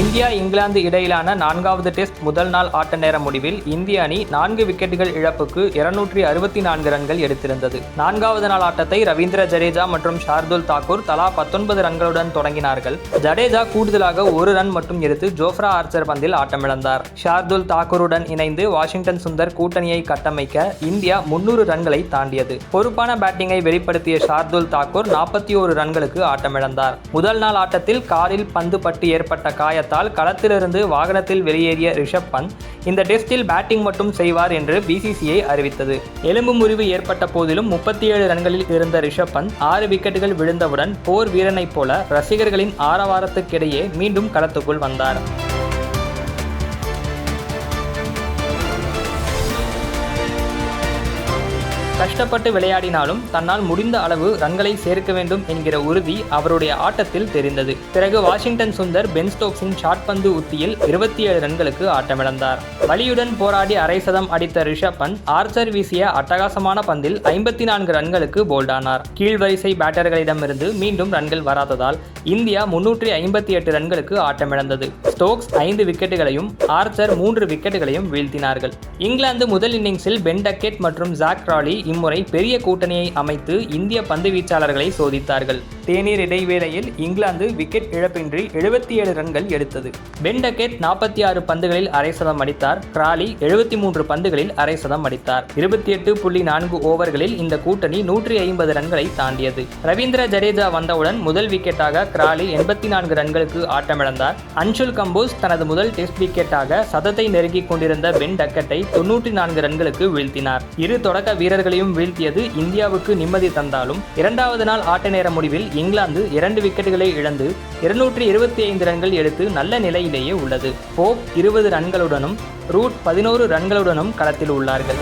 India England இடையிலான 4வது test முதல் நாள் ஆட்ட நேர முடிவில் இந்திய அணி 4 விக்கெட்டுகள் இழப்புக்கு 264 ரன்கள் எடுத்திருந்தது. 4வது நாள் ஆட்டத்தை ரவீந்திர ஜடேஜா மற்றும் ஷார்துல் தாக்கூர் தலா 19 ரன்களுடன் தொடங்கினார்கள். ஜடேஜா கூடுதலாக 1 ரன் மட்டும் எடுத்து ஜோஃப்ரா ஆர்ச்சர் பந்தில் ஆட்டமிழந்தார். ஷார்துல் தாக்கூருடன் இணைந்து வாஷிங்டன் சுந்தர் கூட்டணியை கட்டமைக்க இந்தியா 300 ரன்களை தாண்டியது. பொறுப்பான பேட்டிங்கை வெளிப்படுத்திய ஷார்துல் தாக்கூர் 41 ரன்களுக்கு ஆட்டமிழந்தார். முதல் நாள் ஆட்டத்தில் காலில் பந்து பட்டு ஏற்பட்ட காயத்தால் களத்திலிருந்து வாகனத்தில் வெளியேறிய ரிஷப் பந்த் இந்த டெஸ்டில் பேட்டிங் மட்டும் செய்வார் என்று BCCI அறிவித்தது. எலும்பு முறிவு ஏற்பட்ட போதிலும் 37 ரன்களில் இருந்த ரிஷப் பந்த் 6 விக்கெட்டுகள் விழுந்தவுடன் போர் வீரனைப் போல ரசிகர்களின் ஆரவாரத்துக்கிடையே மீண்டும் களத்துக்குள் வந்தார். கஷ்டப்பட்டு விளையாடினாலும் தன்னால் முடிந்த அளவு ரன்களை சேர்க்க வேண்டும் என்கிற உறுதி அவருடைய ஆட்டத்தில் தெரிந்தது. பிறகு வாஷிங்டன் சுந்தர் பென் ஸ்டோக்ஸின் ஷார்ட் பந்து உத்தியில் 27 ரன்களுக்கு ஆட்டமிழந்தார். வலியுடன் போராடி அரை சதம் அடித்த ரிஷப் பந்த் ஆர்ச்சர் வீசிய அட்டகாசமான பந்தில் 54 ரன்களுக்கு போல்டானார். கீழ்வரிசை பேட்டர்களிடமிருந்து மீண்டும் ரன்கள் வராததால் இந்தியா 358 ரன்களுக்கு ஆட்டமிழந்தது. ஸ்டோக்ஸ் 5 விக்கெட்டுகளையும் ஆர்ச்சர் 3 விக்கெட்டுகளையும் வீழ்த்தினார்கள். இங்கிலாந்து முதல் இன்னிங்ஸில் பென் டக்கெட் மற்றும் ஜாக் ராலி இம்முறை பெரிய கூட்டணியை அமைத்து இந்திய பந்து வீச்சாளர்களை சோதித்தார்கள். தேநீர் இடைவேளையில் இங்கிலாந்து விக்கெட் இழப்பின்றி 77 ரன்கள் எடுத்தது. பென் டக்கெட் 46 பந்துகளில் அரை சதம் அடித்தார். கிராலி 73 பந்துகளில் அரை சதம் அடித்தார். 28.4 ஓவர்களில் இந்த கூட்டணி 150 ரன்களை தாண்டியது. ரவீந்திர ஜடேஜா வந்தவுடன் முதல் விக்கெட்டாக கிராலி 84 ரன்களுக்கு ஆட்டமிழந்தார். அன்சுல் கம்போஸ் தனது முதல் டெஸ்ட் விக்கெட்டாக சதத்தை நெருங்கிக் கொண்டிருந்த பென் டக்கெட்டை 94 ரன்களுக்கு வீழ்த்தினார். இரு தொடக்க வீரர்களையும் வீழ்த்தியது இந்தியாவுக்கு நிம்மதி தந்தாலும் 2வது நாள் ஆட்ட நேர முடிவில் இங்கிலாந்து 2 விக்கெட்டுகளை இழந்து 225 ரன்கள் எடுத்து நல்ல நிலையிலேயே உள்ளது. போப் 20 ரன்களுடனும் ரூட் 11 ரன்களுடனும் களத்தில் உள்ளார்கள்.